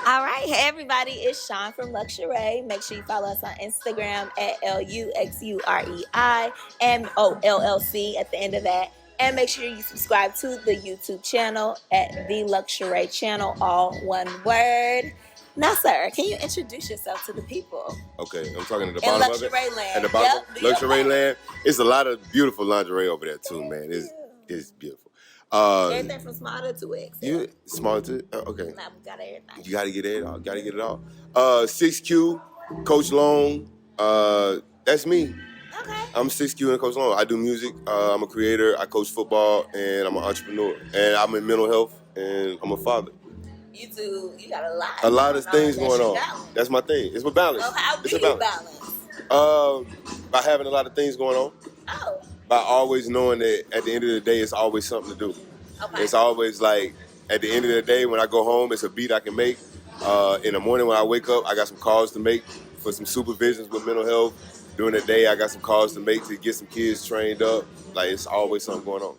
All right, hey everybody, it's Shon from Luxurei. Make sure you follow us on Instagram at Luxurei and LLC at the end of that. And make sure you subscribe to the YouTube channel at the Luxurei Channel, all one word. Now, sir, can you introduce yourself to the people? Okay, I'm talking at the In bottom of it. Luxurei Land. At the bottom, Yep, Luxurei Land. It's a lot of beautiful lingerie over there too, man. It's beautiful. Everything from small to 2X. You small to okay. Nah, we got everything. You gotta get it all. Gotta get it all. 6Q, Coach Long. That's me. Okay. I'm 6Q and Coach Long. I do music. I'm a creator. I coach football, and I'm an entrepreneur. And I'm in mental health, and I'm a father. You got a lot. A lot of things going on. That's my thing. It's a balance. So how do you balance? By having a lot of things going on. Oh. By always knowing that at the end of the day, it's always something to do. Okay. It's always like, at the end of the day, when I go home, it's a beat I can make. In the morning when I wake up, I got some calls to make for some supervisions with mental health. During the day, I got some calls to make to get some kids trained up. Like, it's always something going on.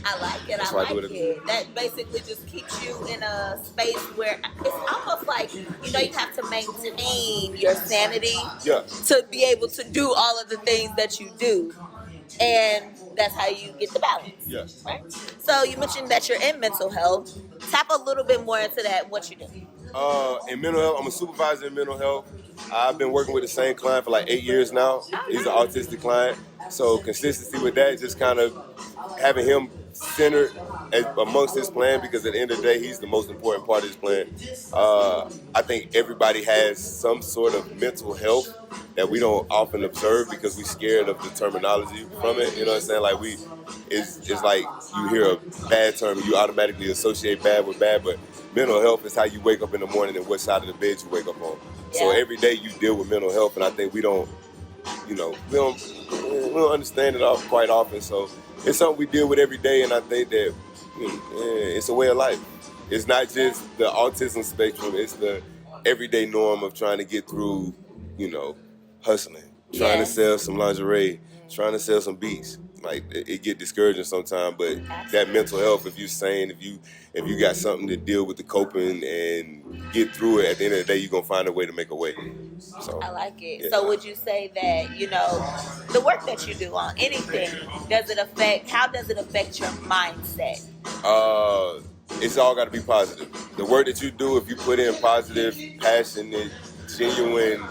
I like it. I like it. That basically just keeps you in a space where it's almost like, you have to maintain your sanity to be able to do all of the things that you do. And that's how you get the balance. Yes. Right? So you mentioned that you're in mental health. Tap a little bit more into that, what you do. In mental health, I'm a supervisor in mental health. I've been working with the same client for like 8 years now. He's an autistic client. So consistency with that, just kind of having him centered amongst his plan, because at the end of the day, he's the most important part of his plan. I think everybody has some sort of mental health that we don't often observe because we're scared of the terminology from it. You know what I'm saying? Like it's like you hear a bad term, you automatically associate bad with bad, but mental health is how you wake up in the morning and what side of the bed you wake up on. Yeah. So every day you deal with mental health, and I think we don't understand it quite often. So it's something we deal with every day, and I think that it's a way of life. It's not just the autism spectrum, it's the everyday norm of trying to get through, hustling, trying to sell some lingerie, trying to sell some beats. Like, it get discouraging sometimes, but that mental health, if you got something to deal with the coping and get through it, at the end of the day, you're going to find a way to make a way. So I like it. Yeah. So would you say that, the work that you do on anything, how does it affect your mindset? It's all got to be positive. The work that you do, if you put in positive, passionate, genuine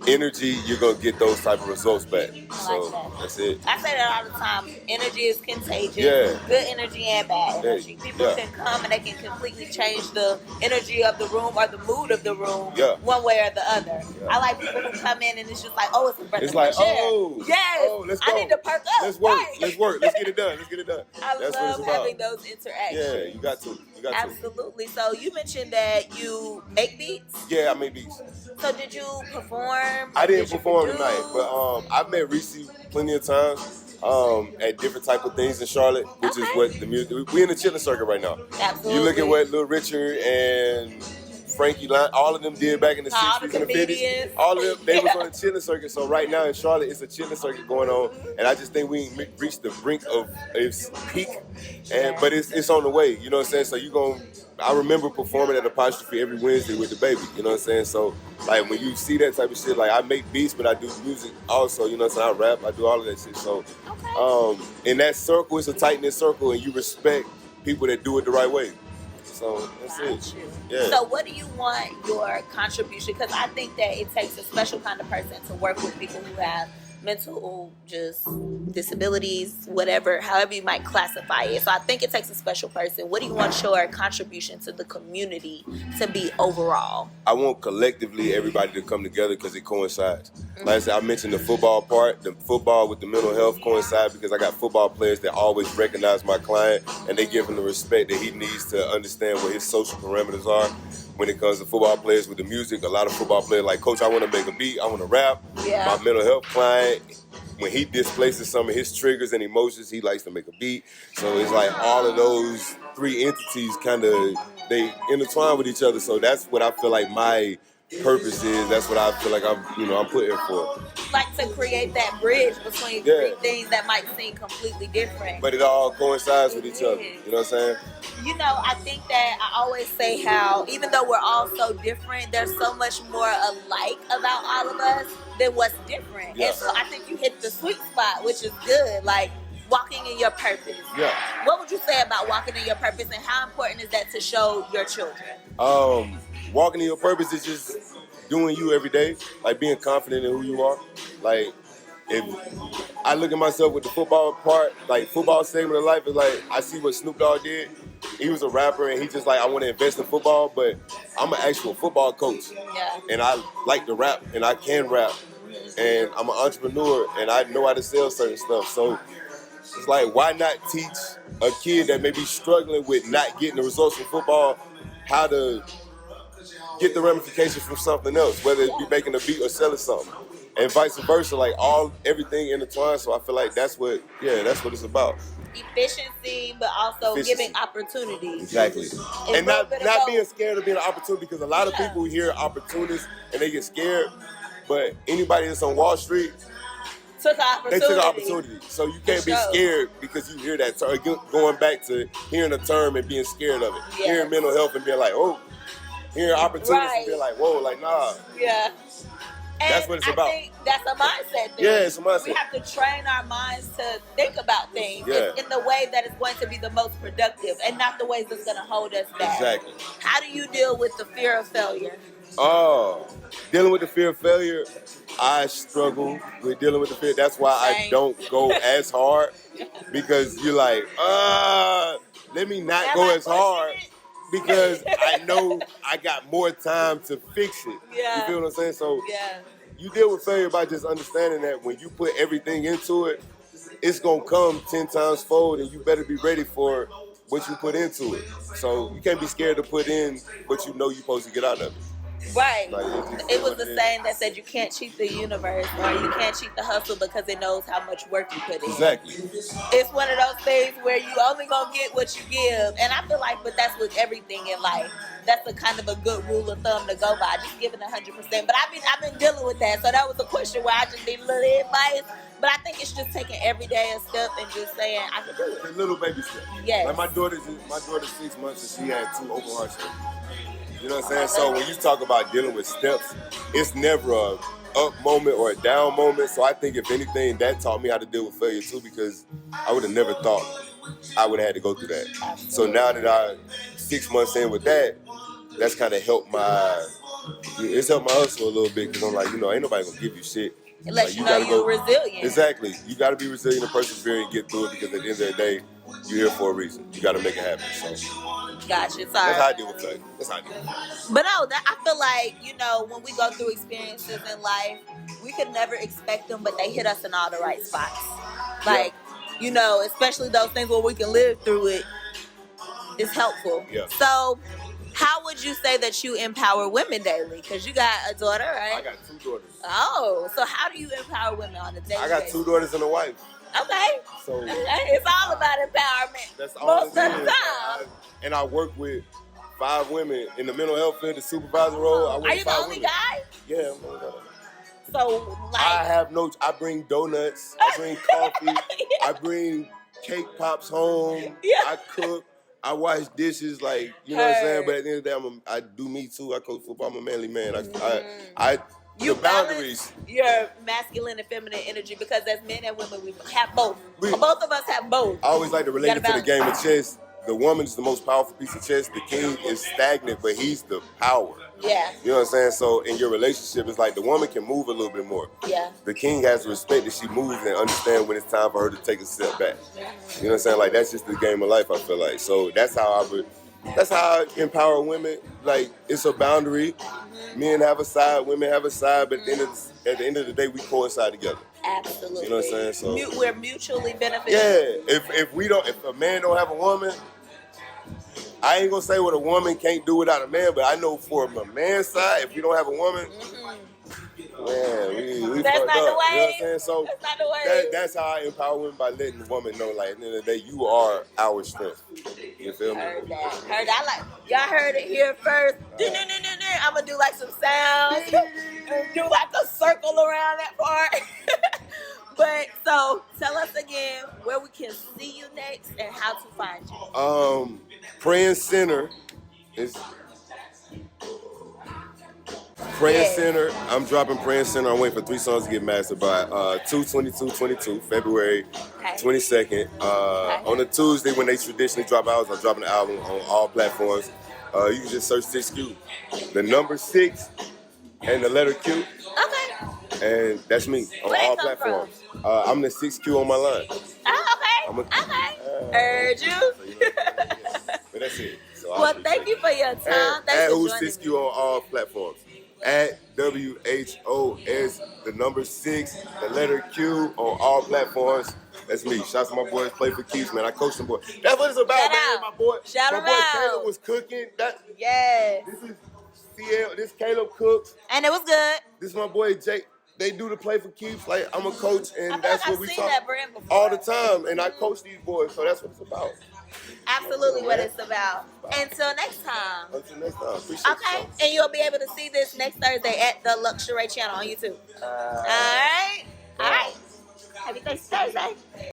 energy, you're going to get those type of results back. So that's it. I say that all the time. Energy is contagious. Yeah. Good energy and bad energy. People can come and they can completely change the energy of the room or the mood of the room one way or the other. Yeah. I like people who come in and it's just like, oh, it's a breath of fresh air. Yes. Let's go. I need to perk up. Let's work. Right. Let's work. Let's get it done. I love having those interactions. Yeah, you got to. Absolutely. So you mentioned that you make beats? Yeah, I make beats. So did you perform? I didn't perform tonight, but I've met ReeCee plenty of times at different type of things in Charlotte, which is what the music. We in the chilling circuit right now. Absolutely. You look at what Lil Richard and Frankie, all of them did back in the 60s and the 50s. All of them, they was on the chilling circuit. So right now in Charlotte, it's a chilling circuit going on, and I just think we reached the brink of its peak, but it's on the way. You know what I'm saying? So I remember performing at Apostrophe every Wednesday with the baby. You know what I'm saying? So like when you see that type of shit, like I make beats, but I do music also. You know what I'm saying? I rap, I do all of that shit. So in that circle, it's a tight knit circle, and you respect people that do it the right way. So that's it. Yeah. So what do you want your contribution? Because I think that it takes a special kind of person to work with people who have mental disabilities, whatever, however you might classify it. So I think it takes a special person. What do you want your contribution to the community to be overall? I want collectively everybody to come together because it coincides. Like I said, I mentioned the football part. The football with the mental health coincide because I got football players that always recognize my client and they give him the respect that he needs to understand what his social parameters are. When it comes to football players with the music, a lot of football players like, Coach, I want to make a beat, I want to rap. Yeah. My mental health client, when he displaces some of his triggers and emotions, he likes to make a beat. So it's like all of those three entities kind of, they intertwine with each other. So that's what I feel like my purpose is. That's what I feel like I'm put here for. Like to create that bridge between three things that might seem completely different, but it all coincides with each other. You know what I'm saying? You know, I think that I always say how even though we're all so different, there's so much more alike about all of us than what's different. Yeah. And so I think you hit the sweet spot, which is good. Like walking in your purpose. Yeah. What would you say about walking in your purpose, and how important is that to show your children? Walking in your purpose is just doing you every day, like being confident in who you are. Like, if I look at myself with the football part, like football segment of life, is like I see what Snoop Dogg did. He was a rapper and he just like, I want to invest in football, but I'm an actual football coach. Yeah. And I like to rap and I can rap. And I'm an entrepreneur and I know how to sell certain stuff. So it's like, why not teach a kid that may be struggling with not getting the results from football how to get the ramifications from something else, whether it be making a beat or selling something, and vice versa, like everything intertwined. So I feel like that's what it's about. Efficiency, but also giving opportunities. Exactly. And not being scared of being an opportunity, because a lot of people hear opportunities and they get scared, but anybody that's on Wall Street, they took an opportunity. So you can't be scared because you hear that term. Going back to hearing a term and being scared of it. Yes. Hearing mental health and being like, oh, hearing opportunities and being like, whoa, like, nah. Yeah. And that's what it's about. I think that's a mindset thing. Yeah, it's a mindset. We have to train our minds to think about things in the way that is going to be the most productive and not the ways that's going to hold us back. Exactly. How do you deal with the fear of failure? Dealing with the fear of failure, I struggle with dealing with the fear. That's why I don't go as hard, because you're like, let me not go as hard. Because I know I got more time to fix it. Yeah. You feel what I'm saying? So you deal with failure by just understanding that when you put everything into it, it's going to come 10 times fold, and you better be ready for what you put into it. So you can't be scared to put in what you know you're supposed to get out of it. Right. Like, it was the saying that said you can't cheat the universe, or you can't cheat the hustle because it knows how much work you put in. Exactly. It's one of those things where you only gonna get what you give, and I feel like, but that's with everything in life. That's a kind of a good rule of thumb to go by, just giving 100%. But I've been dealing with that, so that was a question where I just need a little advice. But I think it's just taking every day a step and just saying I can do it. A little baby step. Yes. Like my daughter's 6 months and she had 2 open heart surgeries. You know what I'm saying? So when you talk about dealing with steps, it's never a up moment or a down moment. So I think if anything, that taught me how to deal with failure too, because I would have never thought I would have had to go through that. Absolutely. So now that I'm 6 months in with that, that's kind of helped my hustle a little bit, because I'm like, ain't nobody gonna give you shit. Unless you know you're resilient. Exactly. You got to be resilient and persevere and get through it, because at the end of the day, you're here for a reason. You got to make it happen. So. Gotcha. Sorry. That's how I deal with failure. But no, I feel like, when we go through experiences in life, we could never expect them, but they hit us in all the right spots. Like, especially those things where we can live through it, is helpful. Yeah. So, how would you say that you empower women daily? Because you got a daughter, right? I got 2 daughters. Oh, so how do you empower women on a daily basis? I got 2 daughters and a wife. Okay. So it's all about empowerment. That's all. Most of the time. And I work with 5 women in the mental health field, the supervisor role. Are you the only guy? Yeah, I'm the only guy. So, I bring donuts, I bring coffee, I bring cake pops home, I cook, I wash dishes, like, you know what I'm saying? But at the end of the day, I do me too. I coach football, I'm a manly man. You the boundaries. Your masculine and feminine energy, because as men and women, we have both. Both of us have both. I always like to relate it to the game of chess. The woman is the most powerful piece of chess. The king is stagnant, but he's the power. Yeah. You know what I'm saying? So in your relationship, it's like the woman can move a little bit more. Yeah. The king has to respect that she moves and understand when it's time for her to take a step back. You know what I'm saying? Like, that's just the game of life, I feel like. So that's how I empower women. Like, it's a boundary. Men have a side, women have a side, but at the end of the day, we coincide together. Absolutely. You know what I'm saying? So we're mutually beneficial. Yeah. If a man don't have a woman, I ain't gonna say what a woman can't do without a man, but I know for a man's side, if we don't have a woman, man, we that's fucked not up. The way. You know what I'm saying? So that's not the way. That's how I empower women, by letting the woman know, like, at the end of the day, you are our strength. You feel me? Heard that. Y'all heard it here first. I'm gonna do like some sound Center is Praying Center. I'm dropping Praying Center. I'm waiting for 3 songs to get mastered by 2/22/22, February 22nd. On a Tuesday when they traditionally drop albums, I'm dropping the album on all platforms. You can just search 6Q. The number 6 and the letter Q. Okay. And that's me on all platforms. I'm the 6Q on my line. Oh, okay. Heard you. But that's it. So well, thank you for your time. At who's 6Q on all platforms. At WHOS, the number 6, the letter Q on all platforms. That's me. Shouts to my boys, play for keeps, man. I coach them boys. That's what it's about, Shout man. out. My boy, Shout my boy Caleb was cooking. This is CL. This Caleb cooks. And it was good. This is my boy Jake. They do the play for keeps. Like, I'm a coach, and that's what we talk that brand before. all the time. And I coach these boys, so that's what it's about. Absolutely what it's about. Until next time. Until next time. Appreciate you. And you'll be able to see this next Thursday at the Luxurei Channel on YouTube. All right. Happy Thursday.